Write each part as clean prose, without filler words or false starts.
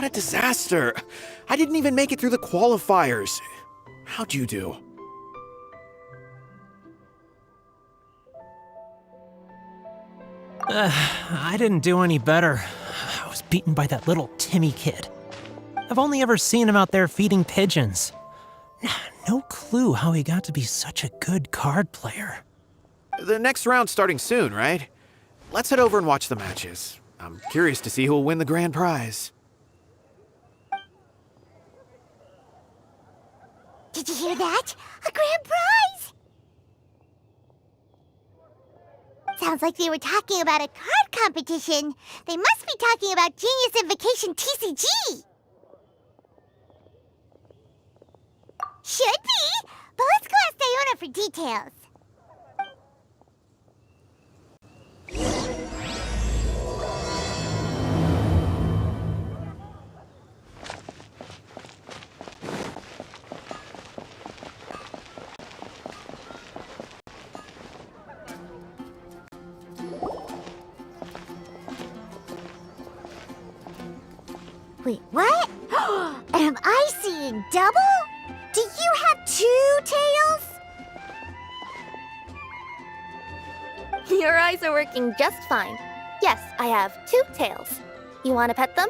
What a disaster. I didn't even make it through the qualifiers. How'd you do? I didn't do any better. I was beaten by that little Timmy kid. I've only ever seen him out there feeding pigeons. No clue how he got to be such a good card player. The next round's starting soon, right? Let's head over and watch the matches. I'm curious to see who will win the grand prize. Did you hear that? A grand prize! Sounds like they were talking about a card competition. They must be talking about Genius Invocation TCG. Should be, but let's go ask Diona for details. Wait, what? Am I seeing double? Do you have 2 tails? Your eyes are working just fine. Yes, I have 2 tails. You want to pet them?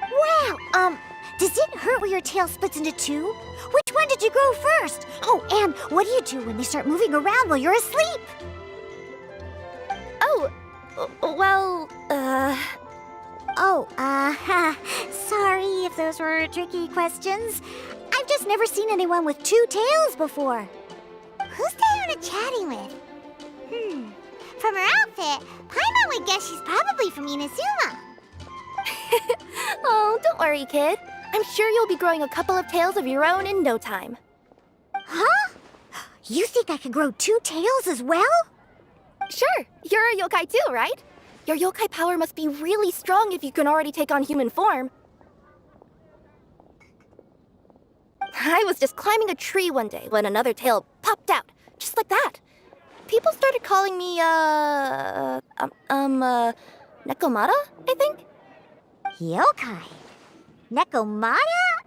Wow, does it hurt when your tail splits into 2? Which one did you grow first? Oh, and what do you do when they start moving around while you're asleep? Oh, well, sorry if those were tricky questions. I've just never seen anyone with 2 tails before. Who's Diona chatting with? From her outfit, Paimon would guess she's probably from Inazuma. Oh, don't worry, kid. I'm sure you'll be growing a couple of tails of your own in no time. Huh? You think I can grow 2 tails as well? Sure, you're a yokai too, right? Your yokai power must be really strong if you can already take on human form. I was just climbing a tree one day when another tail popped out, just like that. People started calling me, Nekomata, I think? Yokai? Nekomata?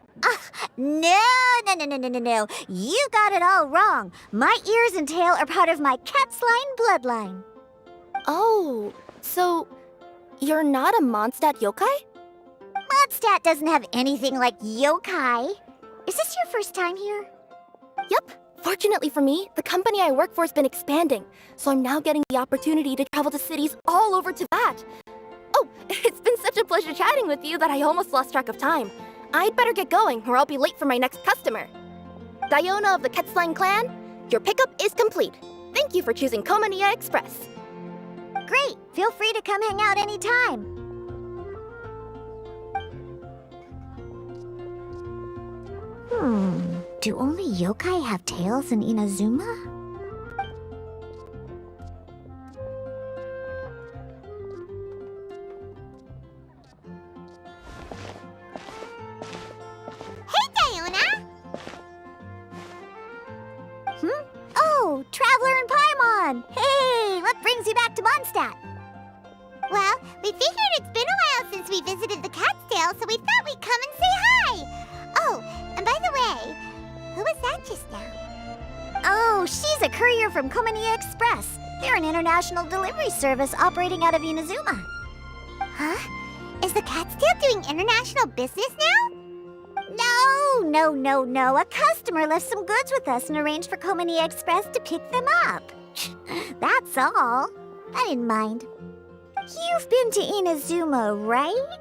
No. You got it all wrong. My ears and tail are part of my cat's line bloodline. Oh, so you're not a Mondstadt yokai? Mondstadt doesn't have anything like yokai. Is this your first time here? Yep. Fortunately for me, the company I work for has been expanding, so I'm now getting the opportunity to travel to cities all over Tibet. Oh, it's been such a pleasure chatting with you that I almost lost track of time. I'd better get going, or I'll be late for my next customer. Diona of the Quetzline clan, your pickup is complete. Thank you for choosing Komaniya Express. Great! Feel free to come hang out anytime. Do only yokai have tails in Inazuma? Hey, Diona! Oh, Traveler and Paimon! Hey, what brings you back to Mondstadt? Well, we figured it's been a while since we visited the Cat's-tail, so we thought we'd come and say hi! Oh, and by the way, who was that just now? Oh, she's a courier from Komaniya Express. They're an international delivery service operating out of Inazuma. Huh? Is the Cat's-tail doing international business now? No. A customer left some goods with us and arranged for Komaniya Express to pick them up. That's all. I didn't mind. You've been to Inazuma, right?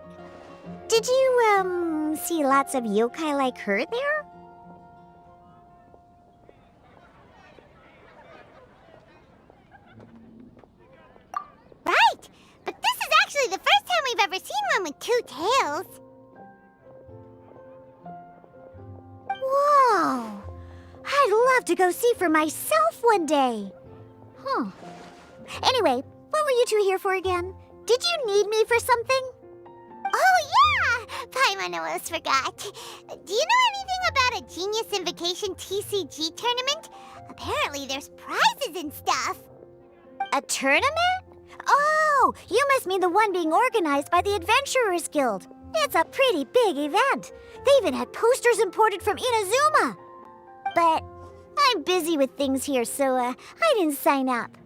Did you, see lots of yokai like her there? Right! But this is actually the first time we've ever seen one with 2 tails. Whoa! I'd love to go see for myself one day. Anyway, what were you two here for again? Did you need me for something? Oh, yeah! Paimon almost forgot. Do you know anything about a Genius Invocation TCG tournament? Apparently there's prizes and stuff. A tournament? Oh, you must mean the one being organized by the Adventurers Guild. It's a pretty big event. They even had posters imported from Inazuma. But I'm busy with things here, so I didn't sign up.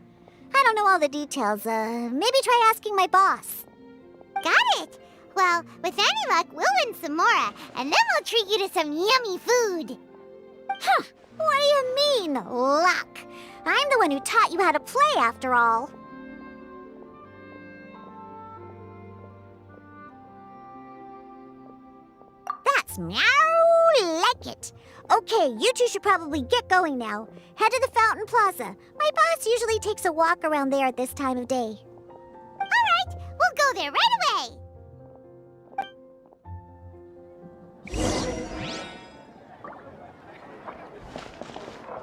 I don't know all the details. Maybe try asking my boss. Got it. Well, with any luck, we'll win some more, and then we'll treat you to some yummy food. Huh. What do you mean, luck? I'm the one who taught you how to play, after all. That's meow like it. Okay, you two should probably get going now. Head to the Fountain Plaza. My boss usually takes a walk around there at this time of day. All right, we'll go there right away.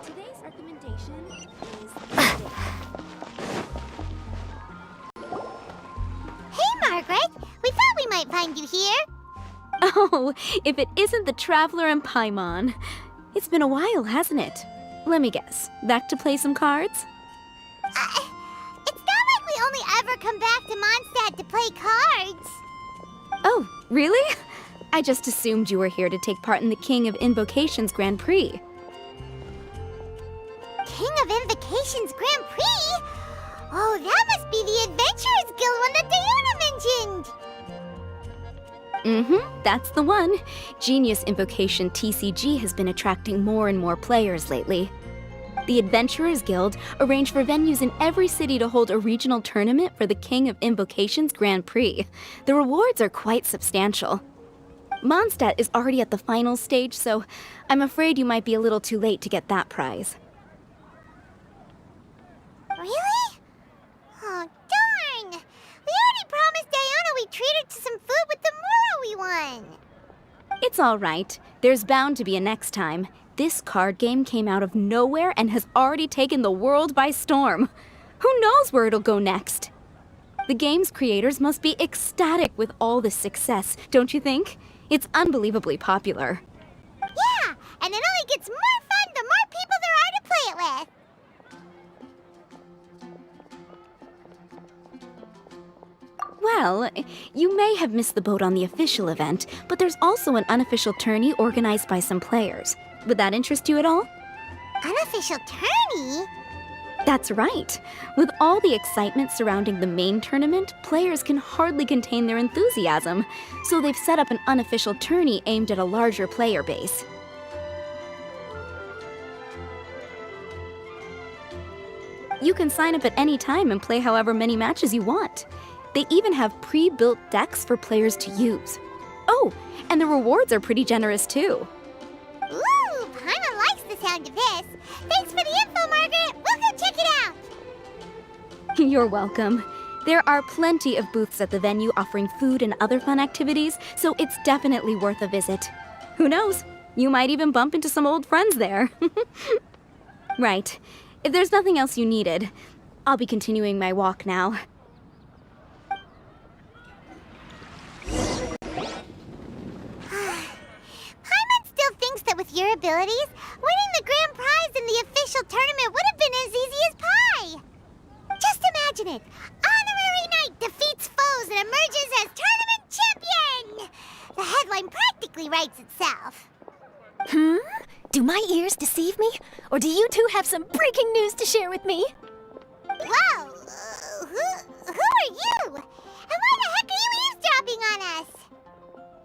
Today's recommendation is Hey, Margaret. We thought we might find you here. Oh, if it isn't the Traveler and Paimon. It's been a while, hasn't it? Let me guess. Back to play some cards? It's not like we only ever come back to Mondstadt to play cards. Oh, really? I just assumed you were here to take part in the King of Invocations Grand Prix. King of Invocations Grand Prix? Oh, that must be the Adventurers Guild one that Diana mentioned. That's the one. Genius Invocation TCG has been attracting more and more players lately. The Adventurers Guild arranged for venues in every city to hold a regional tournament for the King of Invocations Grand Prix. The rewards are quite substantial. Mondstadt is already at the final stage, so I'm afraid you might be a little too late to get that prize. Really? Oh, darn! We already promised Diana we'd treat her to some food with the Moro we won. It's all right. There's bound to be a next time. This card game came out of nowhere and has already taken the world by storm. Who knows where it'll go next? The game's creators must be ecstatic with all this success, don't you think? It's unbelievably popular. Yeah, and it only gets more fun the more people there are to play it with. Well, you may have missed the boat on the official event, but there's also an unofficial tourney organized by some players. Would that interest you at all? Unofficial tourney? That's right. With all the excitement surrounding the main tournament, players can hardly contain their enthusiasm. So they've set up an unofficial tourney aimed at a larger player base. You can sign up at any time and play however many matches you want. They even have pre-built decks for players to use. Oh, and the rewards are pretty generous too. Ooh, Paimon likes the sound of this. Thanks for the info, Margaret. We'll go check it out. You're welcome. There are plenty of booths at the venue offering food and other fun activities, so it's definitely worth a visit. Who knows? You might even bump into some old friends there. Right. If there's nothing else you needed, I'll be continuing my walk now. Paimon still thinks that with your abilities, winning the grand prize in the official tournament would have been as easy as pie. Just imagine it. Honorary Knight defeats foes and emerges as tournament champion. The headline practically writes itself. Do my ears deceive me? Or do you two have some breaking news to share with me? Whoa! Who are you? And why the heck are you eavesdropping on us?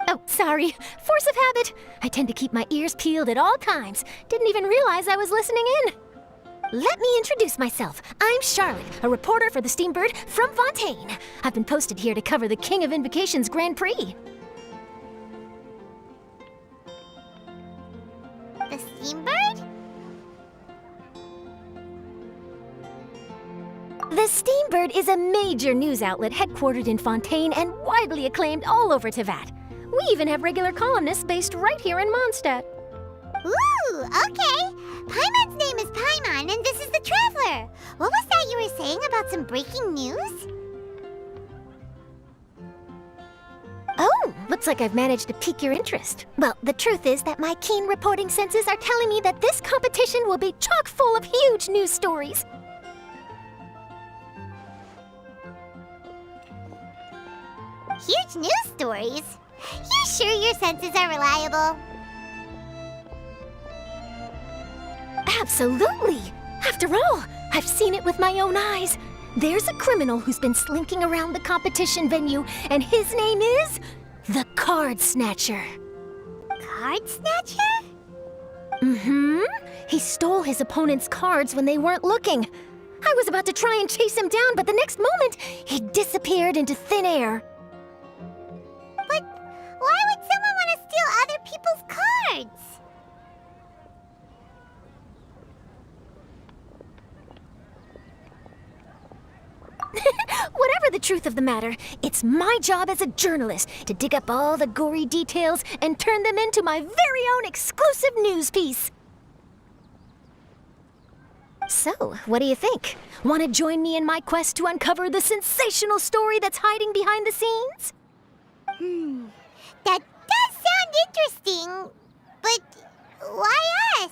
Oh, sorry. Force of habit. I tend to keep my ears peeled at all times. Didn't even realize I was listening in. Let me introduce myself. I'm Charlotte, a reporter for the Steambird from Fontaine. I've been posted here to cover the King of Invocations Grand Prix. The Steambird? The Steambird is a major news outlet headquartered in Fontaine and widely acclaimed all over Teyvat. We even have regular columnists based right here in Mondstadt. Ooh, okay. Paimon's name is Paimon, and this is the Traveler. What was that you were saying about some breaking news? Oh, looks like I've managed to pique your interest. Well, the truth is that my keen reporting senses are telling me that this competition will be chock full of huge news stories. Huge news stories? You sure your senses are reliable? Absolutely! After all, I've seen it with my own eyes. There's a criminal who's been slinking around the competition venue, and his name is the Card Snatcher. Card Snatcher? Mm-hmm. He stole his opponent's cards when they weren't looking. I was about to try and chase him down, but the next moment, he disappeared into thin air. But why would someone want to steal other people's cards? Whatever the truth of the matter, it's my job as a journalist to dig up all the gory details and turn them into my very own exclusive news piece. So, what do you think? Want to join me in my quest to uncover the sensational story that's hiding behind the scenes? That does sound interesting, but why us?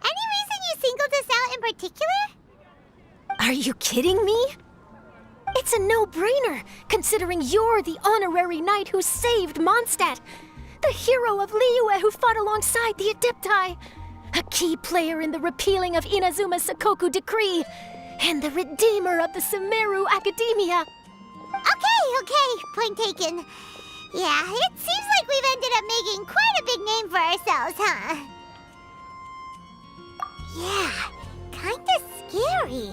Any reason you singled us out in particular? Are you kidding me? It's a no-brainer, considering you're the honorary knight who saved Mondstadt, the hero of Liyue who fought alongside the Adepti, a key player in the repealing of Inazuma's Sakoku decree, and the redeemer of the Sumeru Academia. Okay, point taken. Yeah, it seems like we've ended up making quite a big name for ourselves, huh? Yeah, kinda scary.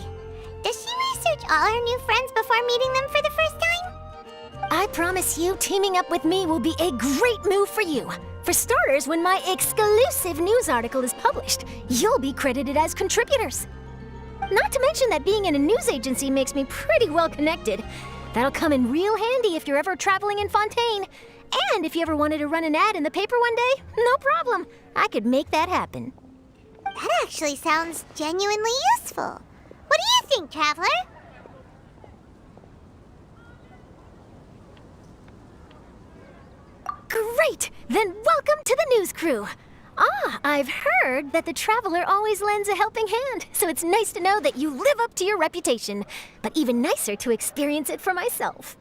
Does she research all her new friends before meeting them for the first time? I promise you, teaming up with me will be a great move for you. For starters, when my exclusive news article is published, you'll be credited as contributors. Not to mention that being in a news agency makes me pretty well connected. That'll come in real handy if you're ever traveling in Fontaine. And if you ever wanted to run an ad in the paper one day, no problem. I could make that happen. That actually sounds genuinely useful. What do you think, Traveler? Great! Then welcome to the news crew. I've heard that the Traveler always lends a helping hand, so it's nice to know that you live up to your reputation, but even nicer to experience it for myself.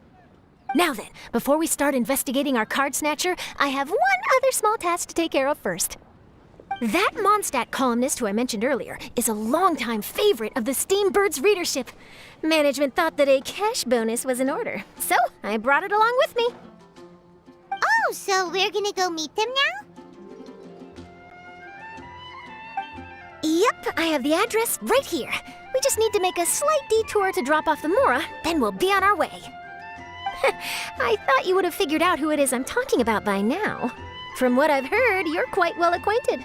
Now then, before we start investigating our card snatcher, I have one other small task to take care of first. That Mondstadt columnist who I mentioned earlier is a longtime favorite of the Steambird's readership. Management thought that a cash bonus was in order, so I brought it along with me. Oh, so we're gonna go meet them now? Yep, I have the address right here. We just need to make a slight detour to drop off the Mora, then we'll be on our way. I thought you would have figured out who it is I'm talking about by now. From what I've heard, you're quite well acquainted.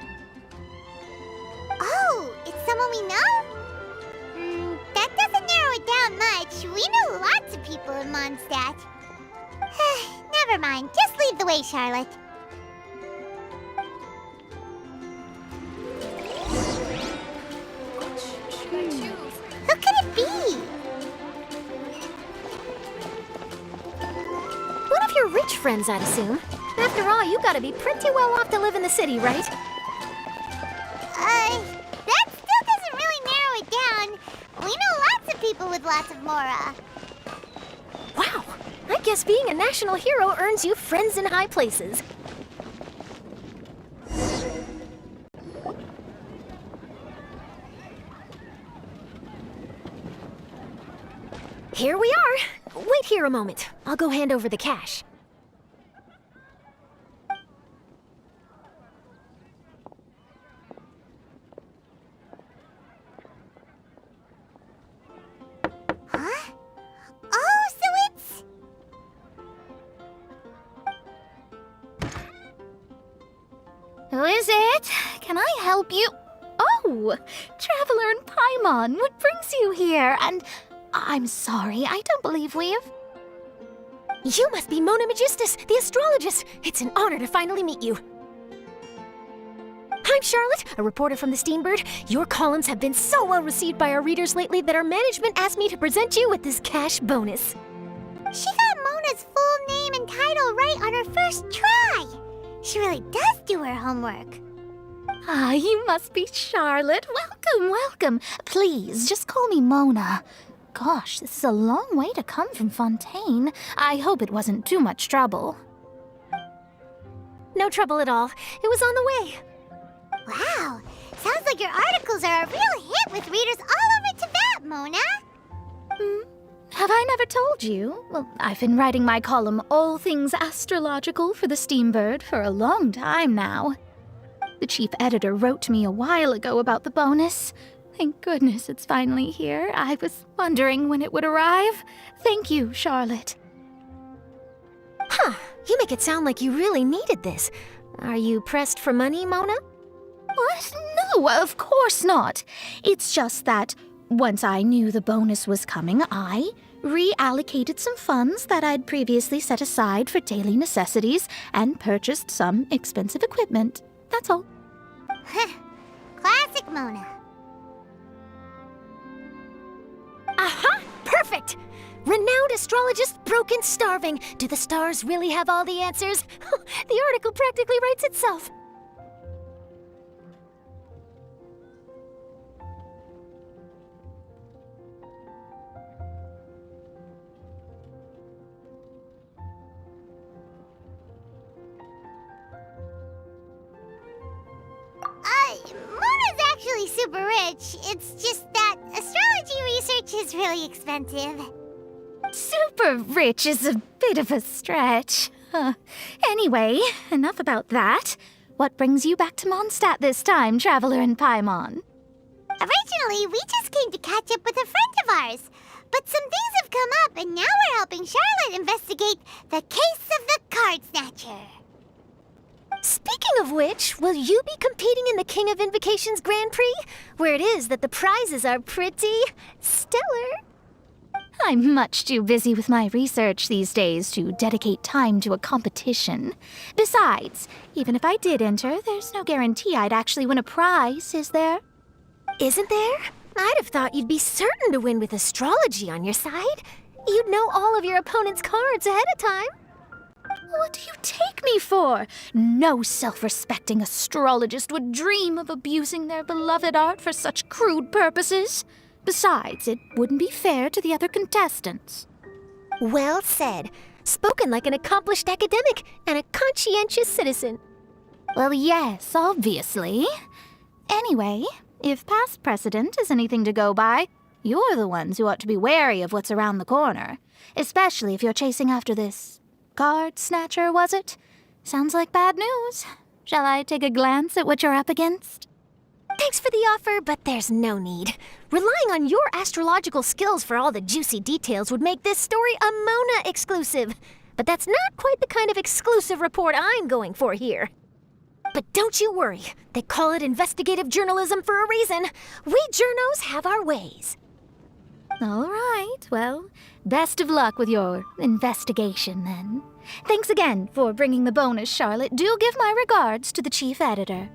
Oh, it's someone we know? That doesn't narrow it down much. We know lots of people in Mondstadt. Never mind, just lead the way, Charlotte. Who could it be? One of your rich friends, I'd assume. After all, you gotta be pretty well off to live in the city, right? That still doesn't really narrow it down. We know lots of people with lots of Mora. Wow, I guess being a national hero earns you friends in high places. Here we are. Wait here a moment. I'll go hand over the cash. Huh? Oh, so it's... Who is it? Can I help you? Oh, Traveler and Paimon, what brings you here? And I'm sorry, I don't believe we've... You must be Mona Magistus, the astrologist. It's an honor to finally meet you. I'm Charlotte, a reporter from the Steambird. Your columns have been so well received by our readers lately that our management asked me to present you with this cash bonus. She got Mona's full name and title right on her first try. She really does do her homework. Ah, you must be Charlotte. Welcome, welcome. Please, just call me Mona. Gosh, this is a long way to come from Fontaine. I hope it wasn't too much trouble. no trouble at all. It was on the way. Wow, sounds like your articles are a real hit with readers all over Tibet, Mona. Have I never told you? Well, I've been writing my column All Things Astrological for the Steambird for a long time now. The chief editor wrote to me a while ago about the bonus. Thank goodness it's finally here. I was wondering when it would arrive. Thank you, Charlotte. Huh, you make it sound like you really needed this. Are you pressed for money, Mona? What? No, of course not. It's just that once I knew the bonus was coming, I reallocated some funds that I'd previously set aside for daily necessities and purchased some expensive equipment. That's all. Classic Mona. Aha! Perfect! Renowned astrologist broken starving. Do the stars really have all the answers? The article practically writes itself. Mona's actually super rich. It's just that astrology research is really expensive. Super rich is a bit of a stretch. Anyway, enough about that. What brings you back to Mondstadt this time, Traveler in Paimon? Originally, we just came to catch up with a friend of ours. But some things have come up, and now we're helping Charlotte investigate the case of the Card Snatcher. Speaking of which, will you be competing in the King of Invocations Grand Prix? Where it is that the prizes are pretty stellar. I'm much too busy with my research these days to dedicate time to a competition. Besides, even if I did enter, there's no guarantee I'd actually win a prize, is there? Isn't there? I'd have thought you'd be certain to win with astrology on your side. You'd know all of your opponent's cards ahead of time. What do you take me for? No self-respecting astrologist would dream of abusing their beloved art for such crude purposes. Besides, it wouldn't be fair to the other contestants. Well said. Spoken like an accomplished academic and a conscientious citizen. Well, yes, obviously. Anyway, if past precedent is anything to go by, you're the ones who ought to be wary of what's around the corner. Especially if you're chasing after this card snatcher, was it? Sounds like bad news. Shall I take a glance at what you're up against? Thanks for the offer, but there's no need. Relying on your astrological skills for all the juicy details would make this story a Mona exclusive. But that's not quite the kind of exclusive report I'm going for here. But don't you worry. They call it investigative journalism for a reason. We journos have our ways. All right, well, best of luck with your investigation, then. Thanks again for bringing the bonus, Charlotte. Do give my regards to the chief editor.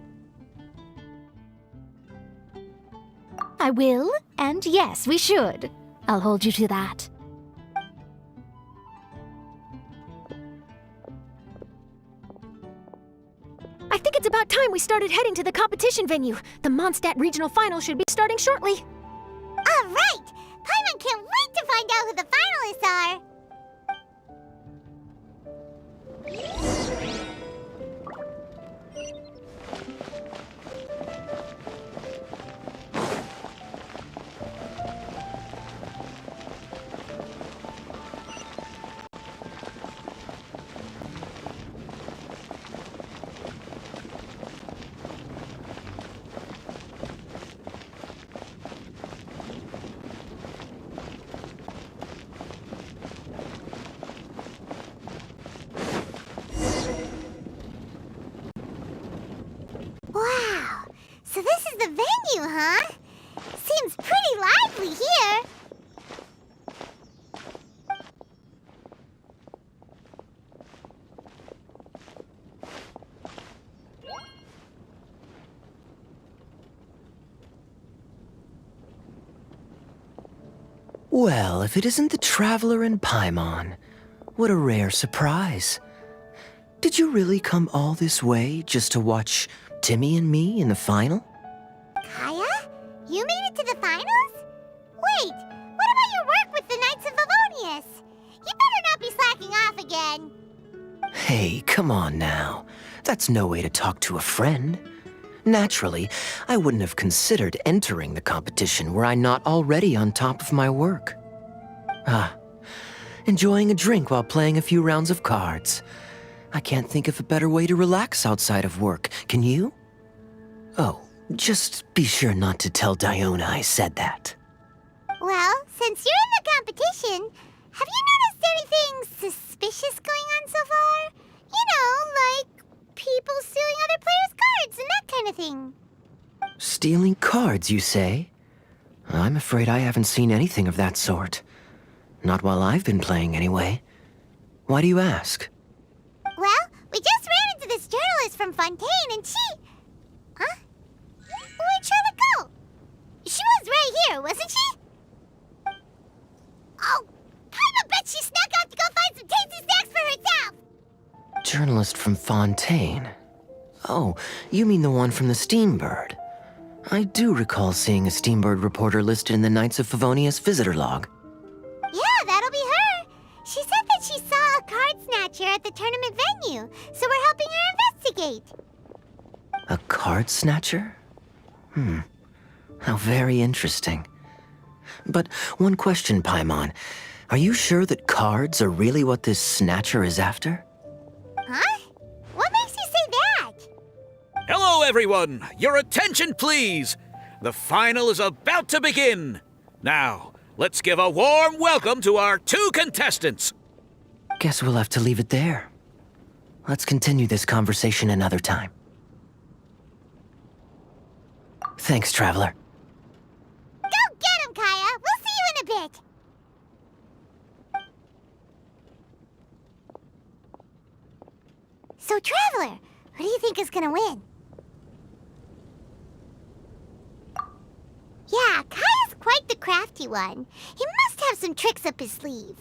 I will, and yes, we should. I'll hold you to that. I think it's about time we started heading to the competition venue. The Mondstadt Regional Final should be starting shortly. All right! Paimon can't wait to find out who the finalists are! Wow, so this is the venue, huh? Seems pretty lively here. Well, if it isn't the Traveler in Paimon, what a rare surprise. Did you really come all this way just to watch Timmy and me in the final? Kaya? You made it to the finals? Wait, what about your work with the Knights of Favonius? You better not be slacking off again. Hey, come on now. That's no way to talk to a friend. Naturally, I wouldn't have considered entering the competition were I not already on top of my work. Enjoying a drink while playing a few rounds of cards. I can't think of a better way to relax outside of work, can you? Oh, just be sure not to tell Diona I said that. Well, since you're in the competition, have you noticed anything suspicious going on so far? You know, like people stealing other players' cards and that kind of thing. Stealing cards, you say? I'm afraid I haven't seen anything of that sort. Not while I've been playing, anyway. Why do you ask? Well, we just ran into this journalist from Fontaine and she... Huh? Where'd Charlotte go? She was right here, wasn't she? Oh, I bet she snuck out to go find some tasty snacks for herself! Journalist from Fontaine. Oh, you mean the one from the Steambird. I do recall seeing a Steambird reporter listed in the Knights of Favonius visitor log. Yeah, that'll be her. She said that she saw a card snatcher at the tournament venue, so we're helping her investigate. A card snatcher? How very interesting. But one question, Paimon. Are you sure that cards are really what this snatcher is after? Huh? What makes you say that? Hello, everyone! Your attention, please! The final is about to begin! Now, let's give a warm welcome to our 2 contestants! Guess we'll have to leave it there. Let's continue this conversation another time. Thanks, Traveler. Go get him, Kaya! We'll see you in a bit! So, Traveler, who do you think is gonna win? Yeah, Kaya's quite the crafty one. He must have some tricks up his sleeve.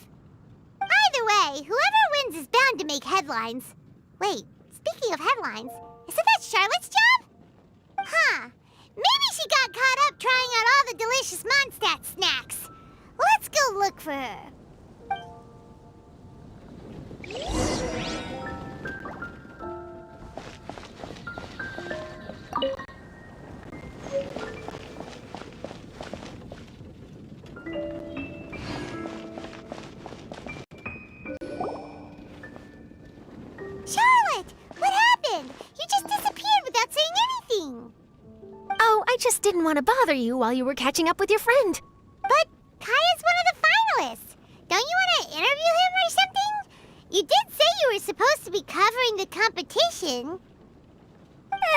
Either way, whoever wins is bound to make headlines. Wait, speaking of headlines, isn't that Charlotte's job? Huh. Maybe she got caught up trying out all the delicious Mondstadt snacks. Let's go look for her. Charlotte! What happened? You just disappeared without saying anything. Oh, I just didn't want to bother you while you were catching up with your friend. But Kaya's one of the finalists. Don't you want to interview him or something? You did say you were supposed to be covering the competition.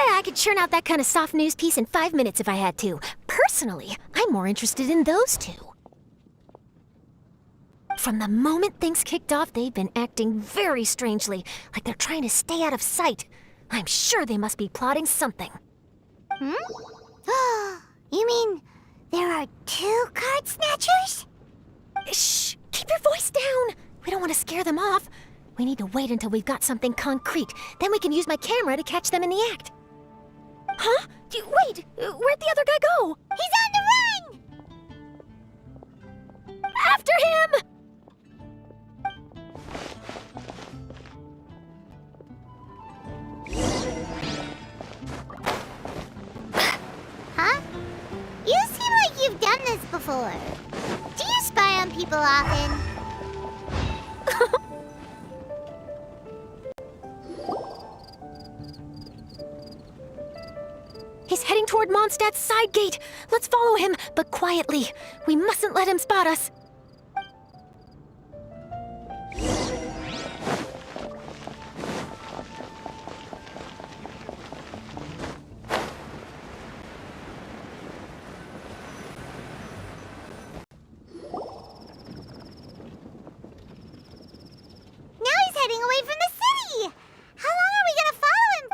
I could churn out that kind of soft news piece in 5 minutes if I had to. Personally, I'm more interested in those 2. From the moment things kicked off, they've been acting very strangely, like they're trying to stay out of sight. I'm sure they must be plotting something. You mean there are 2 card snatchers? Shh! Keep your voice down! We don't want to scare them off. We need to wait until we've got something concrete. Then we can use my camera to catch them in the act. Huh? Wait! Where'd the other guy go? He's on the run! After him! Huh? You seem like you've done this before. Do you spy on people often? He's heading toward Mondstadt's side gate. Let's follow him, but quietly. We mustn't let him spot us. Now he's heading away from the city! How long are we gonna follow him?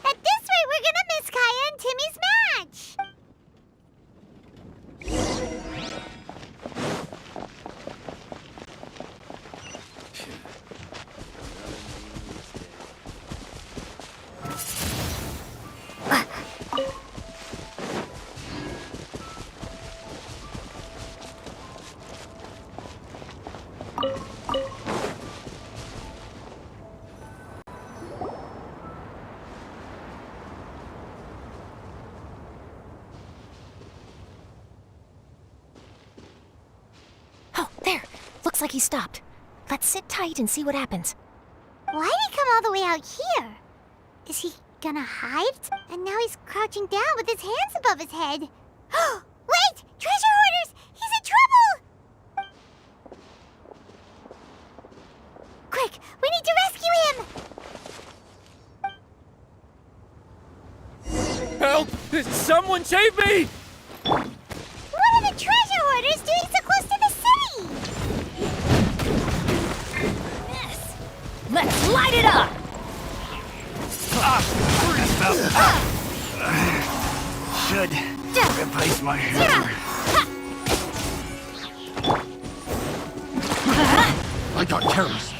At this rate, we're gonna miss Kaya and Timmy's match! like he stopped. Let's sit tight and see what happens. Why'd he come all the way out here? Is he gonna hide? And now he's crouching down with his hands above his head. Wait! Treasure hoarders! He's in trouble! Quick! We need to rescue him! Help! Someone save me! What are the treasure hoarders doing so close to the city? Let's light it up! Should replace my hammer. I got careless.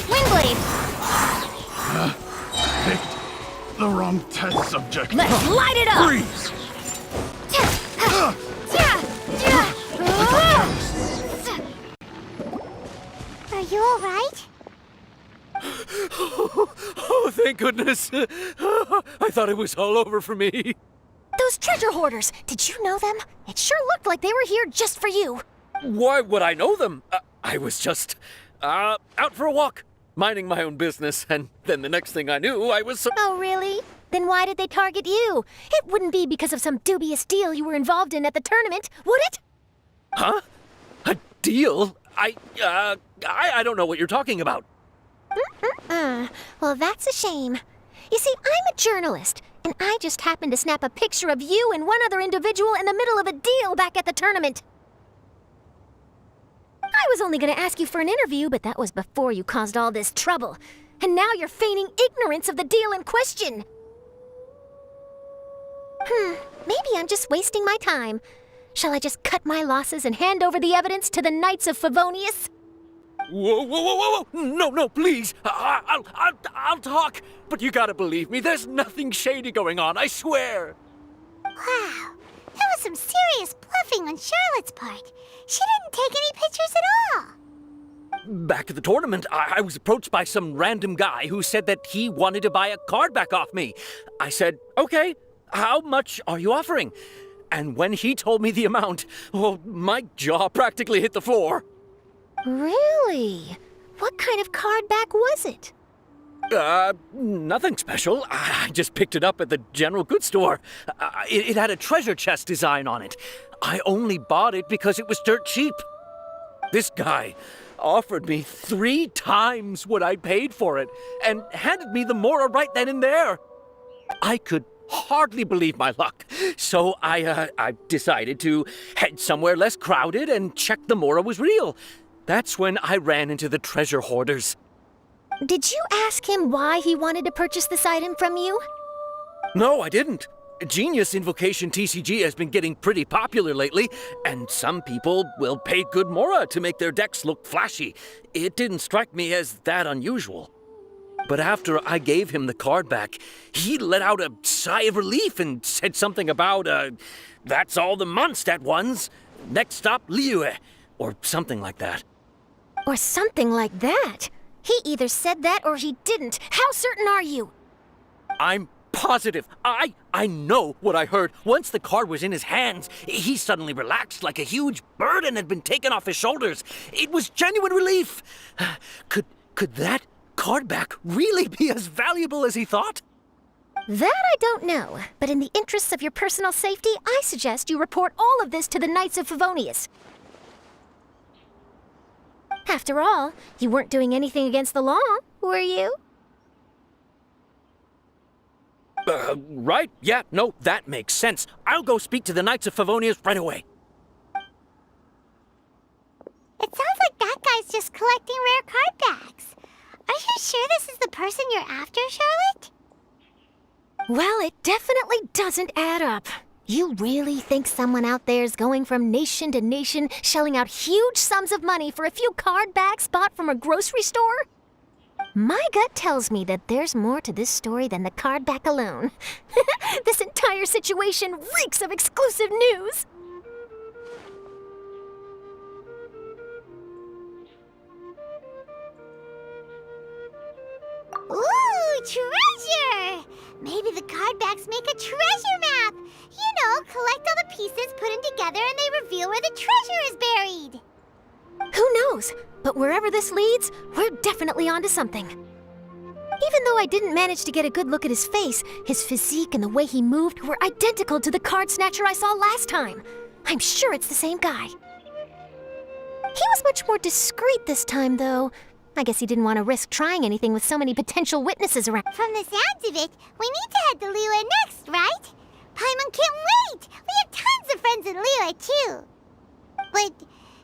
Windblade! Picked the wrong test subject. Let's light it up! Freeze! Are you alright? Oh, thank goodness. I thought it was all over for me. Those treasure hoarders, did you know them? It sure looked like they were here just for you. Why would I know them? I was just out for a walk, minding my own business, and then the next thing I knew, I was Oh, really? Then why did they target you? It wouldn't be because of some dubious deal you were involved in at the tournament, would it? Huh? A deal? I don't know what you're talking about. Well, that's a shame. You see, I'm a journalist, and I just happened to snap a picture of you and one other individual in the middle of a deal back at the tournament. I was only going to ask you for an interview, but that was before you caused all this trouble. And now you're feigning ignorance of the deal in question. Maybe I'm just wasting my time. Shall I just cut my losses and hand over the evidence to the Knights of Favonius? Whoa! No, please. I'll talk. But you gotta believe me, there's nothing shady going on, I swear. Wow, that was some serious bluffing on Charlotte's part. She didn't take any pictures at all. Back at the tournament, I was approached by some random guy who said that he wanted to buy a card back off me. I said, okay, how much are you offering? And when he told me the amount, oh, my jaw practically hit the floor. Really? What kind of card back was it? Nothing special. I just picked it up at the general goods store. It had a treasure chest design on it. I only bought it because it was dirt cheap. This guy offered me 3 times what I paid for it and handed me the Mora right then and there. I could hardly believe my luck, so I decided to head somewhere less crowded and check the Mora was real. That's when I ran into the treasure hoarders. Did you ask him why he wanted to purchase this item from you? No, I didn't. Genius Invocation TCG has been getting pretty popular lately, and some people will pay good Mora to make their decks look flashy. It didn't strike me as that unusual. But after I gave him the card back, he let out a sigh of relief and said something about, that's all the Mondstadt ones. Next stop, Liyue, or something like that. Or something like that? He either said that or he didn't. How certain are you? I'm positive. I know what I heard. Once the card was in his hands, he suddenly relaxed like a huge burden had been taken off his shoulders. It was genuine relief. Could that card back really be as valuable as he thought? That I don't know, but in the interests of your personal safety, I suggest you report all of this to the Knights of Favonius. After all, you weren't doing anything against the law, were you? Right? Yeah, no, that makes sense. I'll go speak to the Knights of Favonius right away. It sounds like that guy's just collecting rare card backs. Are you sure this is the person you're after, Charlotte? Well, it definitely doesn't add up. You really think someone out there's going from nation to nation, shelling out huge sums of money for a few card backs bought from a grocery store? My gut tells me that there's more to this story than the card back alone. This entire situation reeks of exclusive news! Ooh, treasure! Maybe the card backs make a treasure map! You collect all the pieces, put them together, and they reveal where the treasure is buried. Who knows? But wherever this leads, we're definitely onto something. Even though I didn't manage to get a good look at his face, his physique and the way he moved were identical to the card snatcher I saw last time. I'm sure it's the same guy. He was much more discreet this time, though. I guess he didn't want to risk trying anything with so many potential witnesses around. From the sounds of it, we need to head to Liyue next, right? Paimon can't wait! We have tons of friends in Liyue, too. But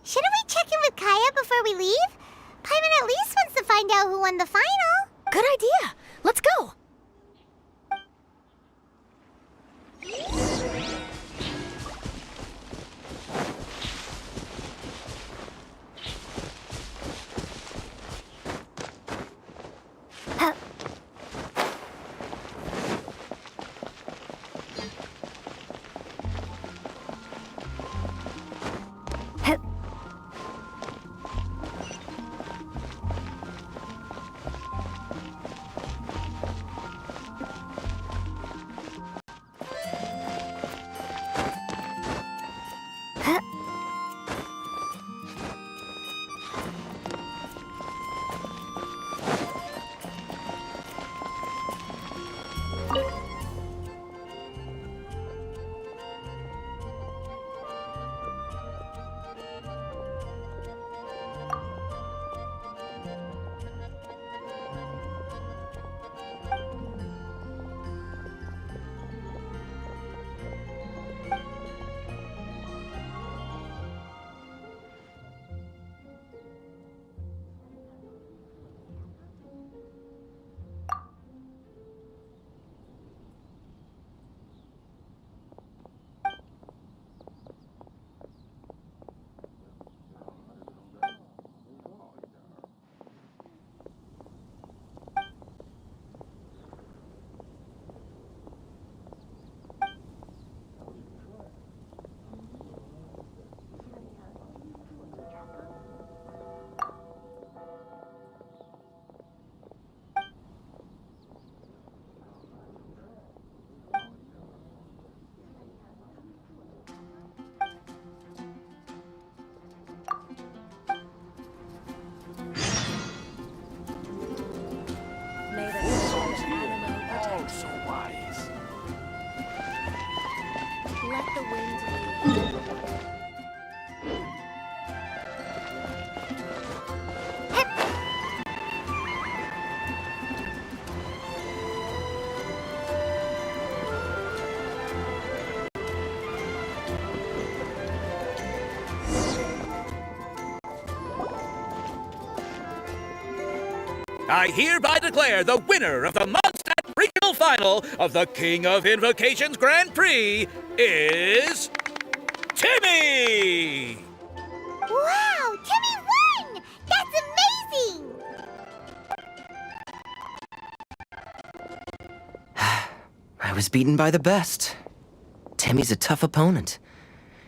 shouldn't we check in with Kaya before we leave? Paimon at least wants to find out who won the final. Good idea. Let's go. Oh, so wise. Let the wind lead. I hereby declare the winner of the Mondstadt Regional Final of the King of Invocations Grand Prix is Timmy! Wow, Timmy won! That's amazing! I was beaten by the best. Timmy's a tough opponent.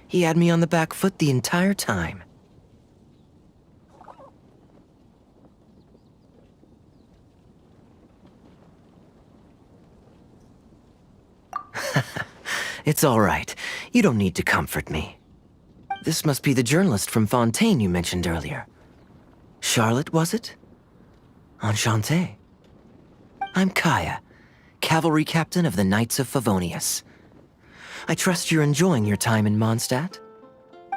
He had me on the back foot the entire time. It's all right. You don't need to comfort me. This must be the journalist from Fontaine you mentioned earlier. Charlotte, was it? Enchanté. I'm Kaya, cavalry captain of the Knights of Favonius. I trust you're enjoying your time in Mondstadt?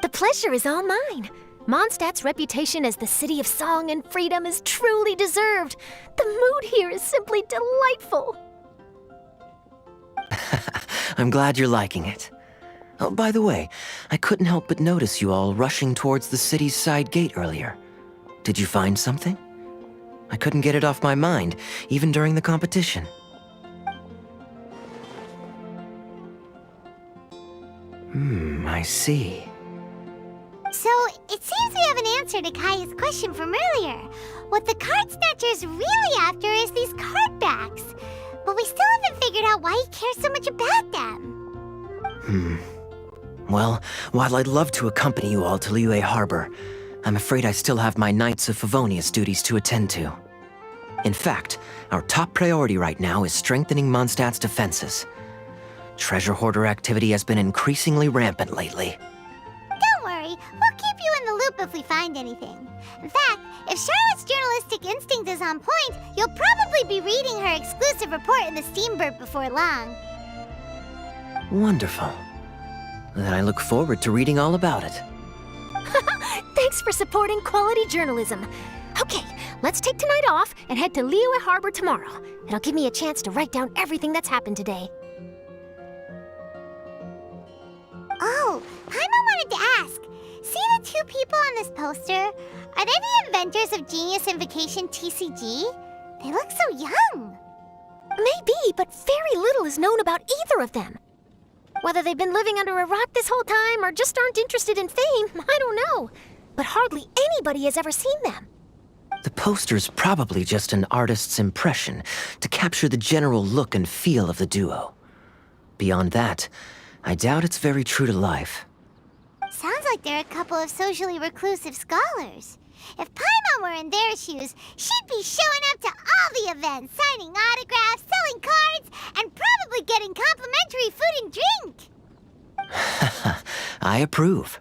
The pleasure is all mine. Mondstadt's reputation as the city of song and freedom is truly deserved. The mood here is simply delightful. I'm glad you're liking it. Oh, by the way, I couldn't help but notice you all rushing towards the city's side gate earlier. Did you find something? I couldn't get it off my mind, even during the competition. I see. So, it seems we have an answer to Kaya's question from earlier. What the card snatcher's really after is these card backs. But we still haven't figured out why he cares so much about them. Well, while I'd love to accompany you all to Liyue Harbor, I'm afraid I still have my Knights of Favonius duties to attend to. In fact, our top priority right now is strengthening Mondstadt's defenses. Treasure hoarder activity has been increasingly rampant lately. Don't worry, we'll keep you in the loop if we find anything. In fact, if Charlotte's journalistic instinct is on point, you'll probably be reading her exclusive report in the Steambird before long. Wonderful. Then I look forward to reading all about it. Thanks for supporting quality journalism. Okay, let's take tonight off and head to Liyue Harbor tomorrow. It'll give me a chance to write down everything that's happened today. Oh, Paimon wanted to ask. See the two people on this poster? Are they the inventors of Genius Invocation TCG? They look so young. Maybe, but very little is known about either of them. Whether they've been living under a rock this whole time or just aren't interested in fame, I don't know. But hardly anybody has ever seen them. The poster's probably just an artist's impression to capture the general look and feel of the duo. Beyond that, I doubt it's very true to life. Sounds like they're a couple of socially reclusive scholars. If Paimon were in their shoes, she'd be showing up to all the events, signing autographs, selling cards, and probably getting complimentary food and drink. I approve.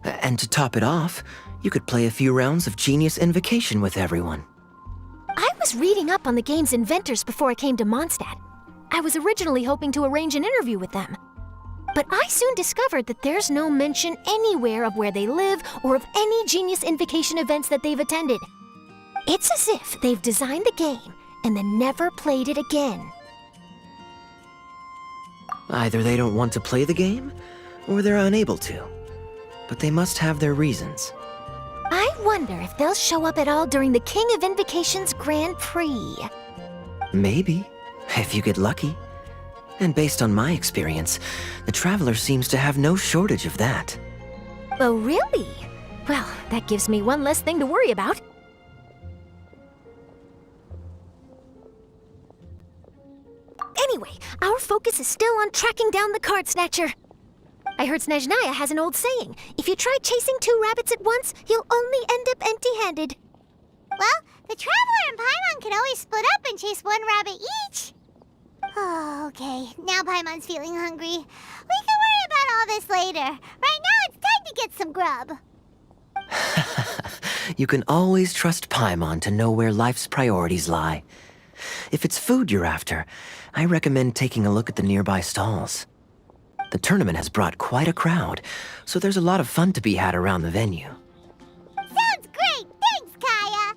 And to top it off, you could play a few rounds of Genius Invocation with everyone. I was reading up on the game's inventors before I came to Mondstadt. I was originally hoping to arrange an interview with them. But I soon discovered that there's no mention anywhere of where they live or of any Genius Invocation events that they've attended. It's as if they've designed the game and then never played it again. Either they don't want to play the game, or they're unable to. But they must have their reasons. I wonder if they'll show up at all during the King of Invocation's Grand Prix. Maybe, if you get lucky. And based on my experience, the Traveler seems to have no shortage of that. Oh, really? Well, that gives me one less thing to worry about. Anyway, our focus is still on tracking down the card snatcher. I heard Snezhnaya has an old saying. If you try chasing two rabbits at once, you'll only end up empty-handed. Well, the Traveler and Paimon can always split up and chase one rabbit each. Oh, okay. Now Paimon's feeling hungry. We can worry about all this later. Right now, it's time to get some grub. You can always trust Paimon to know where life's priorities lie. If it's food you're after, I recommend taking a look at the nearby stalls. The tournament has brought quite a crowd, so there's a lot of fun to be had around the venue. Sounds great! Thanks, Kaya!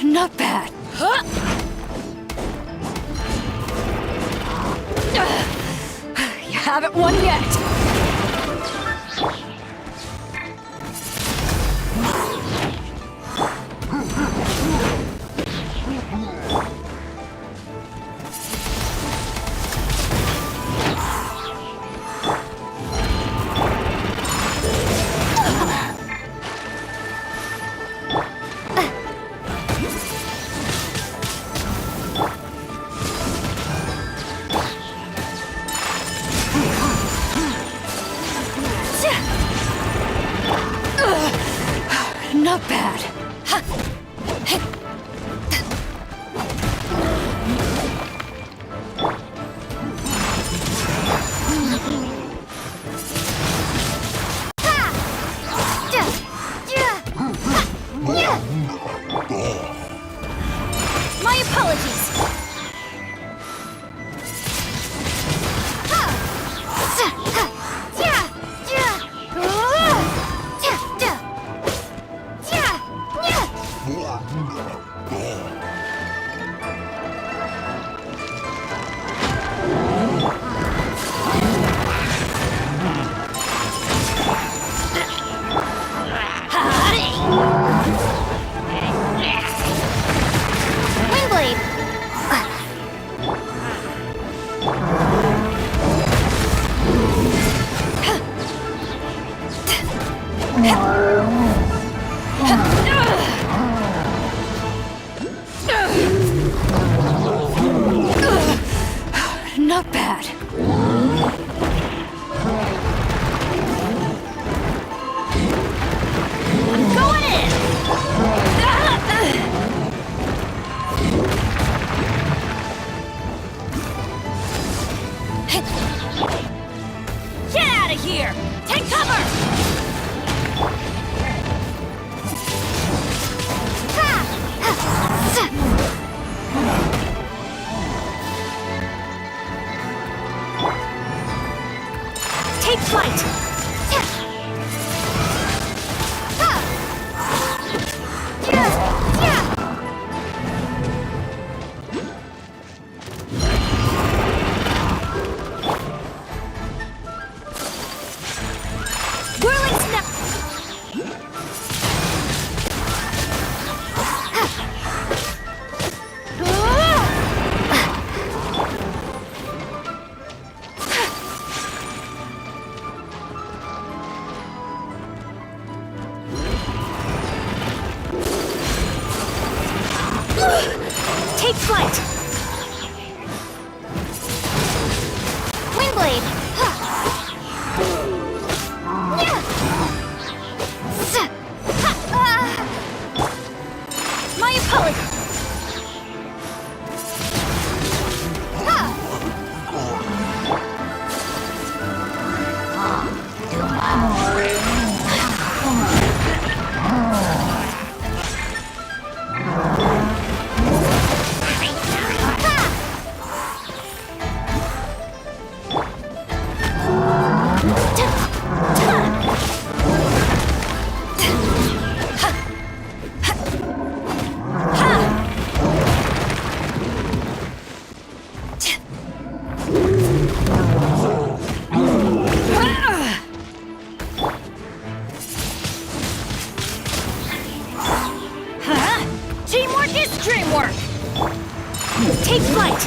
Not bad. You haven't won yet. bad. My apologies. Windblade! Not bad. I'm going in! Get out of here! Take cover! Take flight! Whirling snap! Take flight! Windblade! My apologies! Teamwork is dreamwork! Take flight!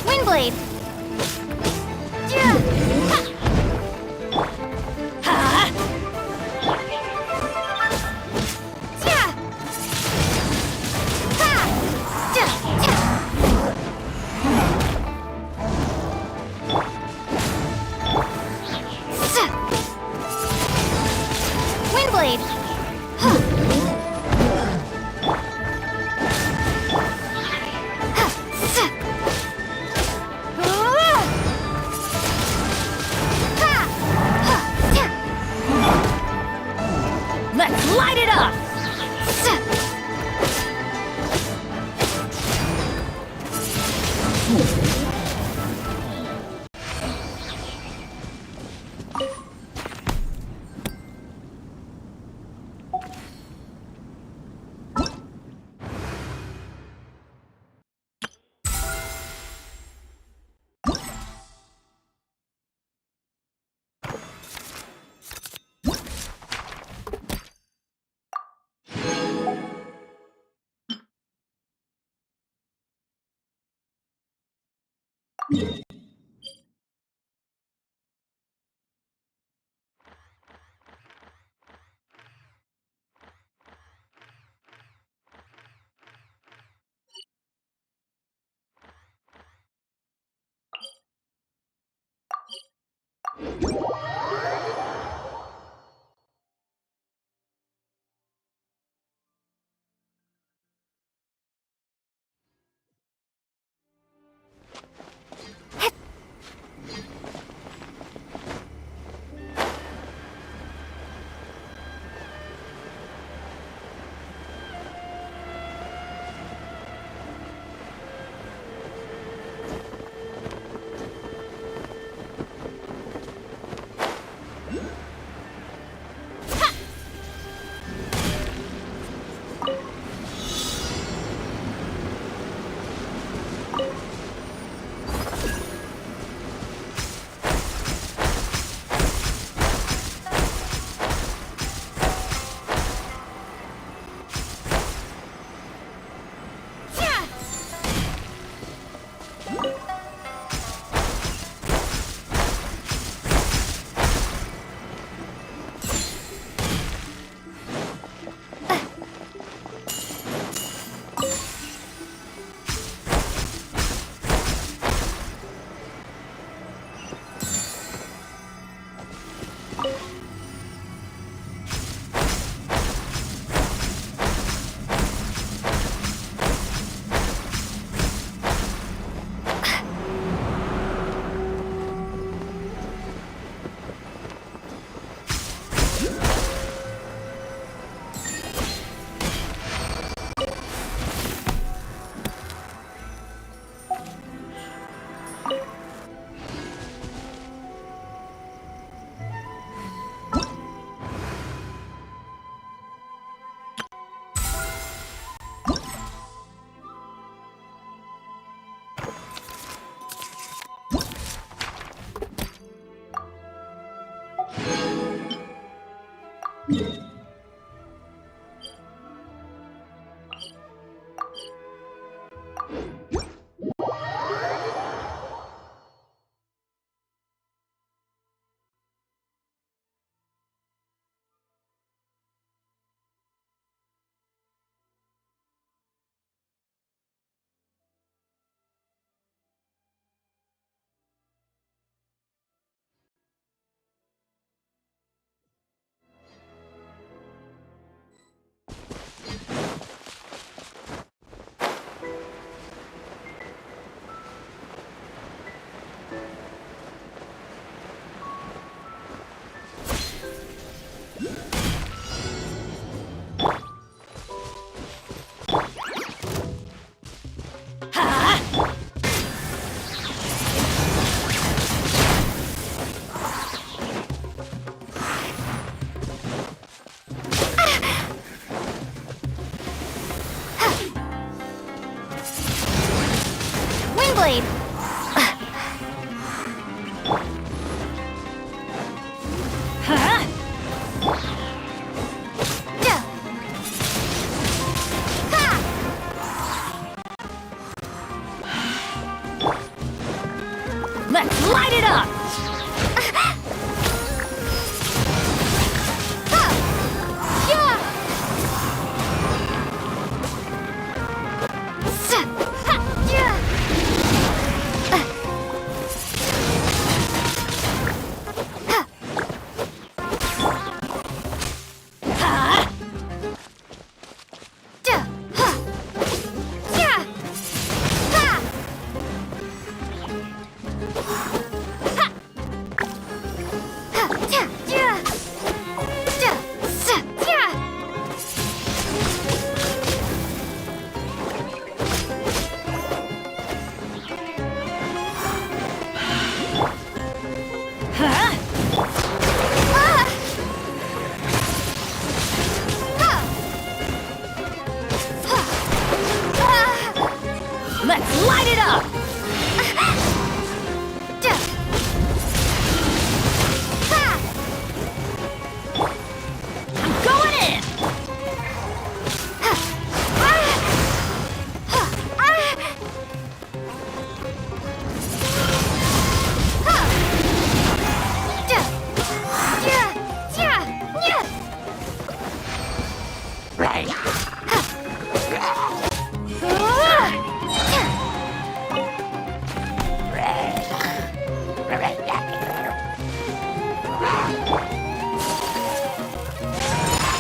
Windblade! Windblade! Let's light it up!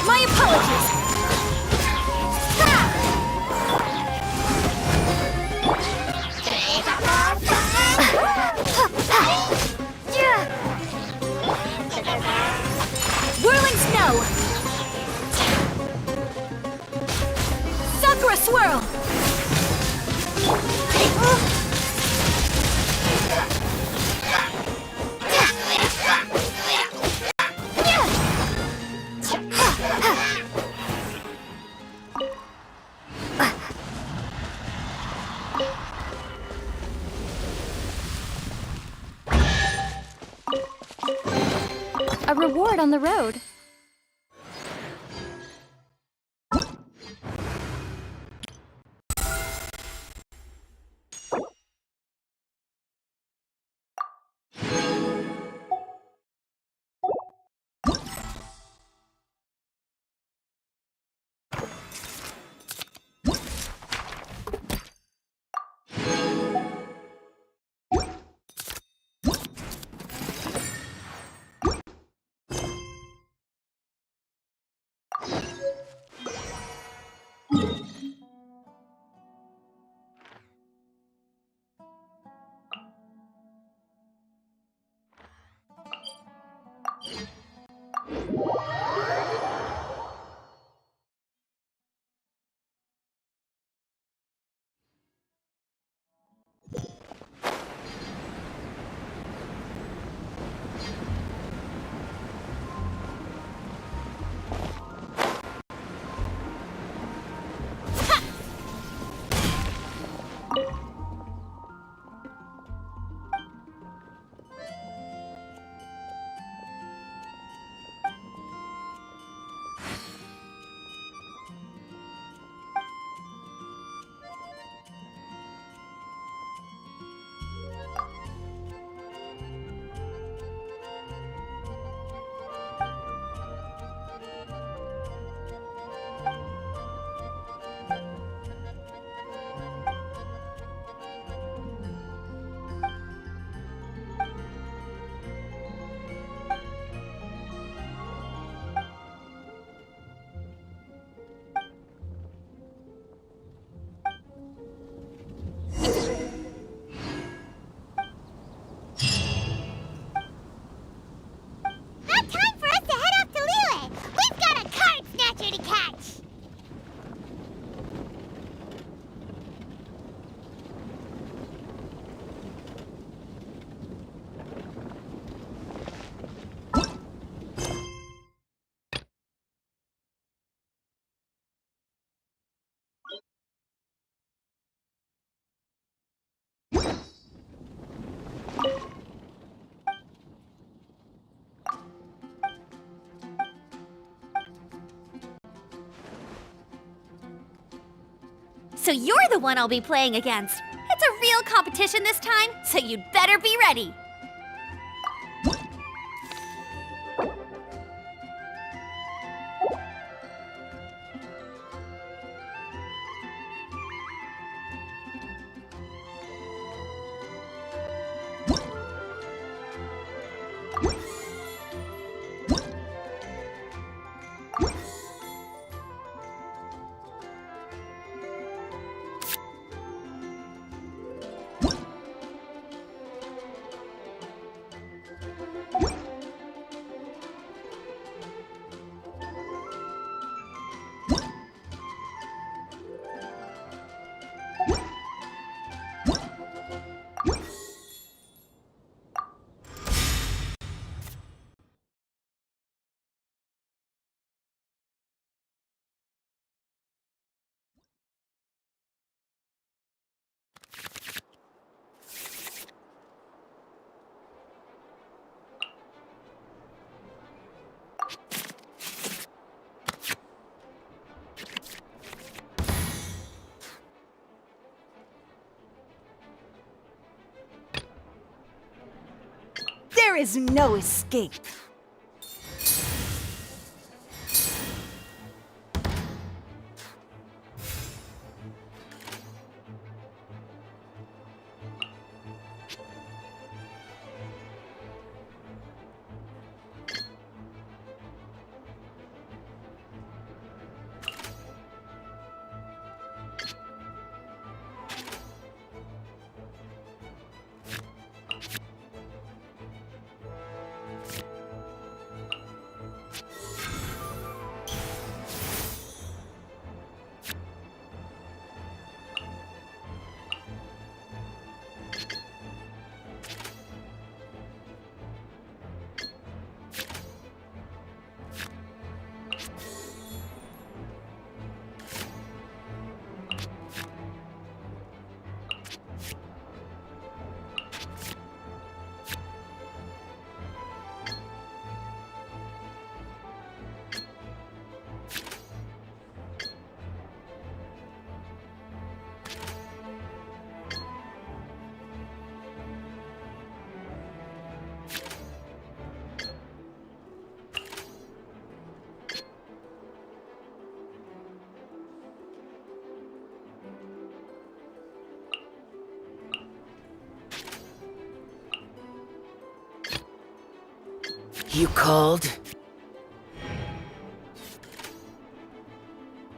My apologies! Whirling snow! Sakura swirl! A reward on the road. Not time for us to head off to Liyue! We've got a card snatcher to catch! So you're the one I'll be playing against. It's a real competition this time, so you'd better be ready. There is no escape. You called?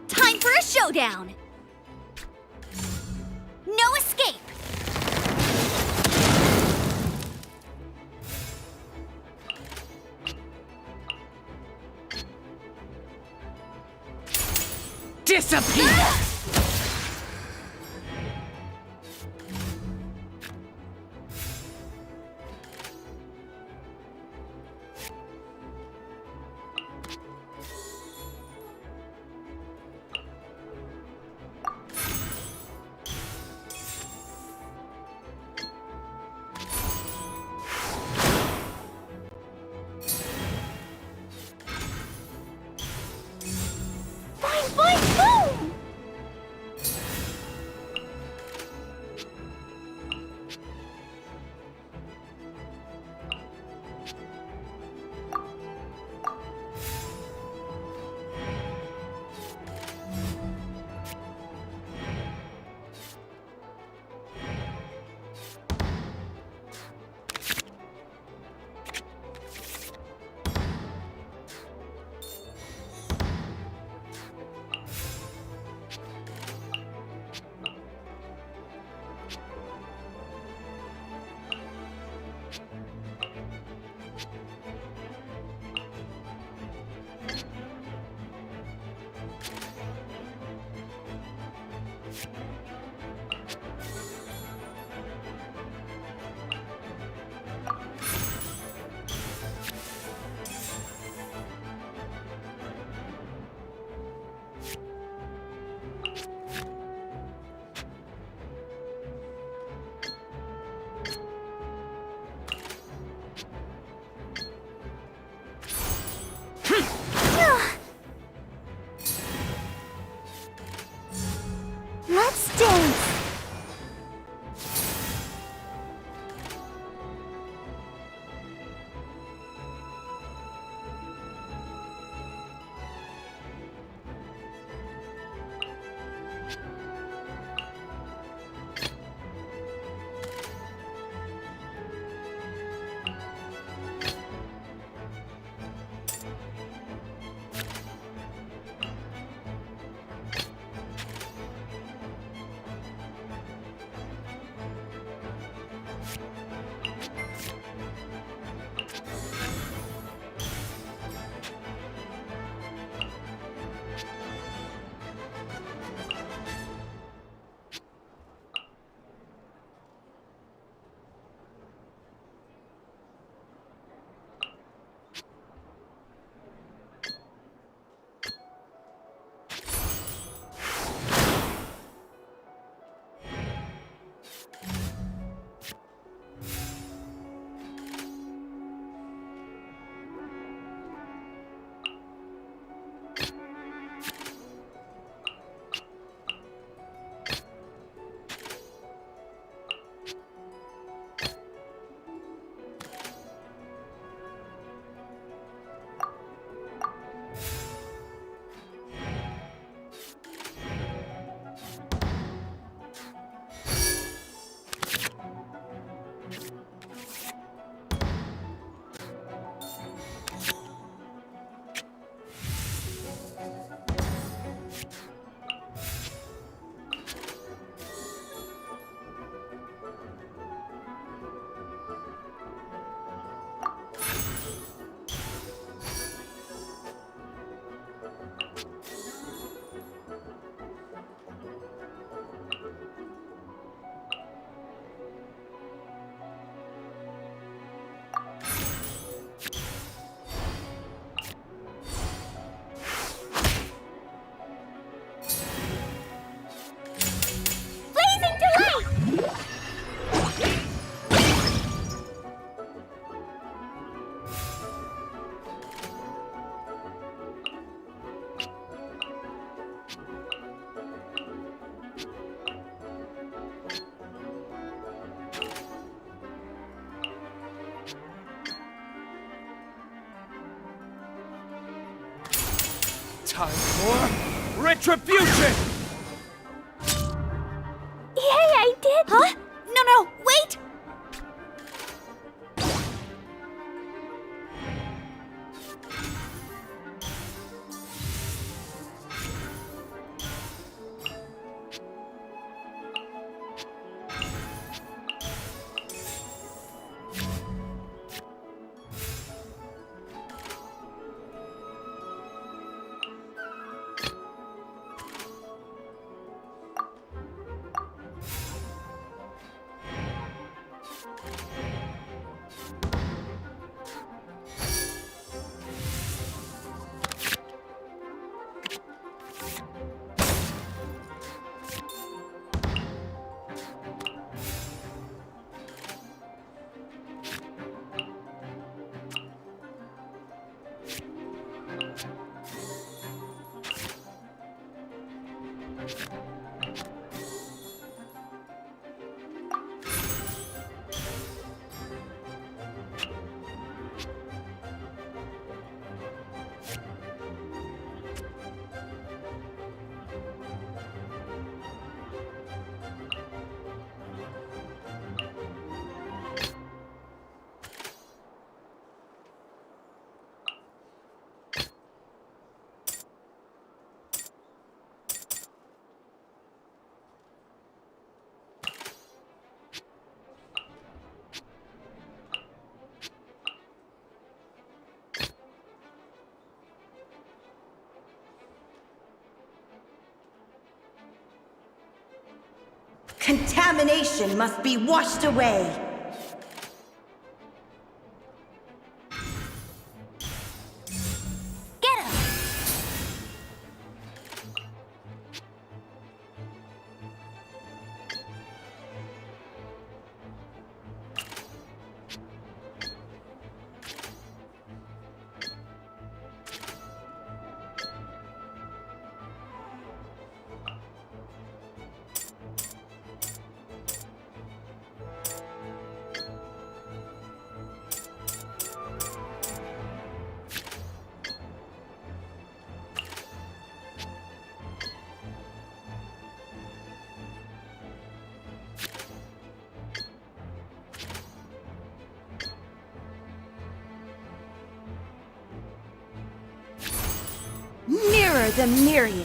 Time for a showdown! No escape! Disappear! Boing, boing, boom! Let's dance! Time for retribution! Yay, I did! Huh? No, wait! Contamination must be washed away. Get him! Mirror the myriad.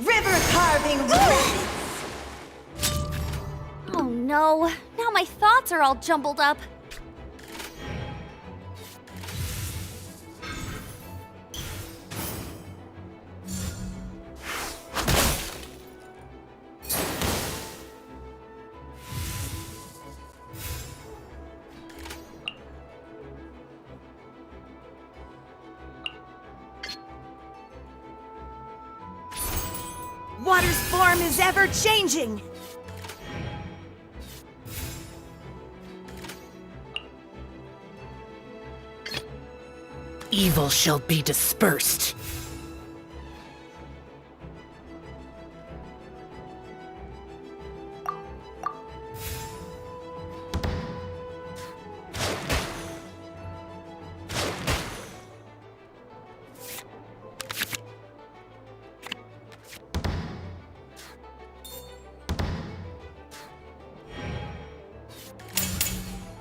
River carving rabbits! Oh no, now my thoughts are all jumbled up. Water's form is ever changing. Evil shall be dispersed.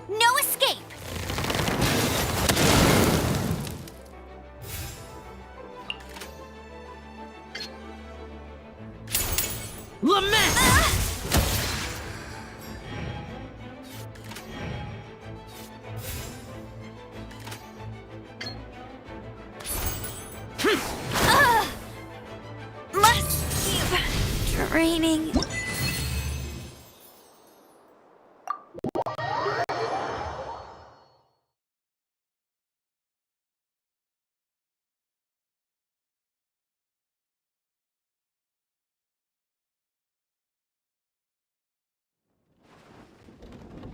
No escape! Lament! Must keep draining.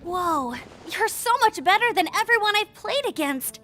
Whoa, you're so much better than everyone I've played against.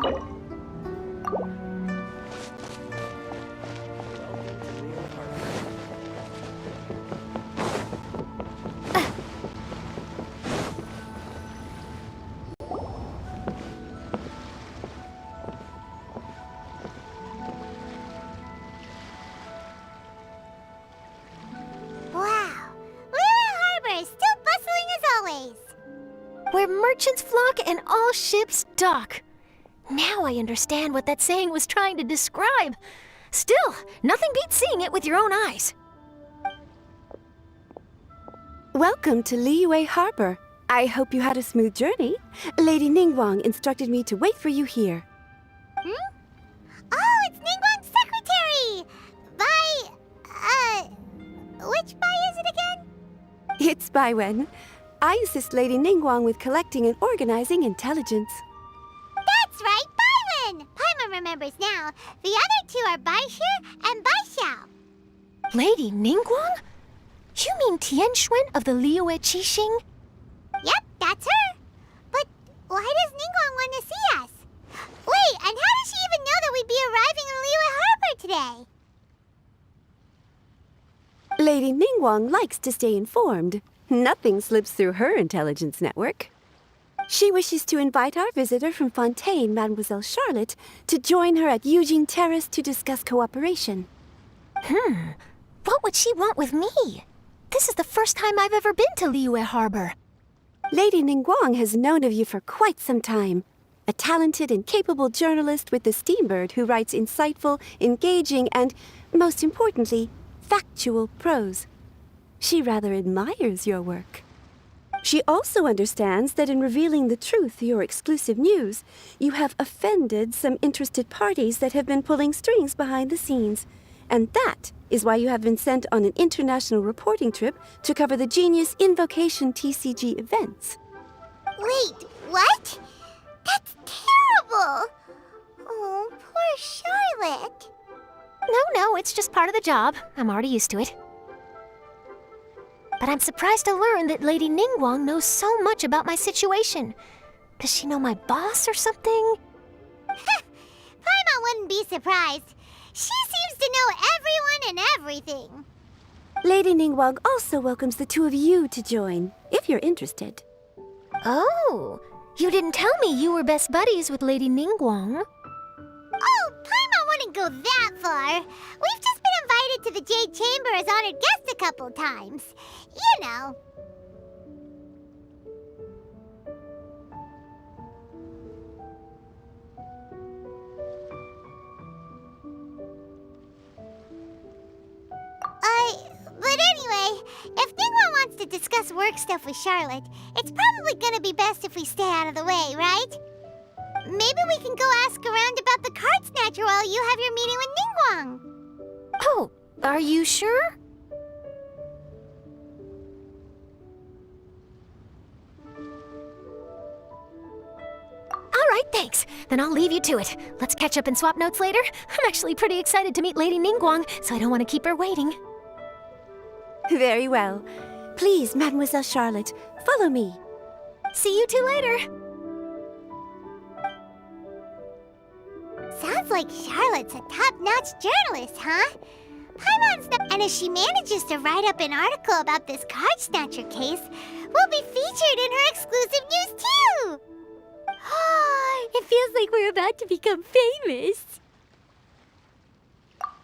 Wow, Liyue Harbor is still bustling as always. Where merchants flock and all ships dock. Now I understand what that saying was trying to describe. Still, nothing beats seeing it with your own eyes. Welcome to Liyue Harbor. I hope you had a smooth journey. Lady Ningguang instructed me to wait for you here. Oh, it's Ningguang's secretary! Which Bai is it again? It's Baiwen. I assist Lady Ningguang with collecting and organizing intelligence. That's right, Baiwen! Paimon remembers now. The other two are Baishir and Baishao. Lady Ningguang? You mean Tianxuan of the Liyue Qixing? Yep, that's her. But why does Ningguang want to see us? Wait, and how does she even know that we'd be arriving in Liyue Harbor today? Lady Ningguang likes to stay informed. Nothing slips through her intelligence network. She wishes to invite our visitor from Fontaine, Mademoiselle Charlotte, to join her at Eugene Terrace to discuss cooperation. What would she want with me? This is the first time I've ever been to Liyue Harbor. Lady Ningguang has known of you for quite some time. A talented and capable journalist with the Steambird who writes insightful, engaging, and, most importantly, factual prose. She rather admires your work. She also understands that in revealing the truth, your exclusive news, you have offended some interested parties that have been pulling strings behind the scenes. And that is why you have been sent on an international reporting trip to cover the Genius Invocation TCG events. Wait, what? That's terrible! Oh, poor Charlotte. No, it's just part of the job. I'm already used to it. But I'm surprised to learn that Lady Ningguang knows so much about my situation. Does she know my boss or something? Paimon wouldn't be surprised. She seems to know everyone and everything. Lady Ningguang also welcomes the two of you to join, if you're interested. Oh, you didn't tell me you were best buddies with Lady Ningguang. Oh, Paimon wouldn't go that far. We've just been invited to the Jade Chamber as honored guests a couple times. You know. But anyway, if Ningguang wants to discuss work stuff with Charlotte, it's probably gonna be best if we stay out of the way, right? Maybe we can go ask around about the card snatcher while you have your meeting with Ningguang. Oh, are you sure? All right, thanks. Then I'll leave you to it. Let's catch up and swap notes later. I'm actually pretty excited to meet Lady Ningguang, so I don't want to keep her waiting. Very well. Please, Mademoiselle Charlotte, follow me. See you two later. Sounds like Charlotte's a top-notch journalist, huh? Paimon's and if she manages to write up an article about this card snatcher case, we'll be featured in her exclusive news too! It feels like we're about to become famous.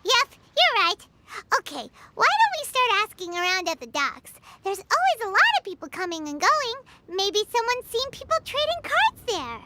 Yep, you're right. Okay, why don't we start asking around at the docks? There's always a lot of people coming and going. Maybe someone's seen people trading cards there.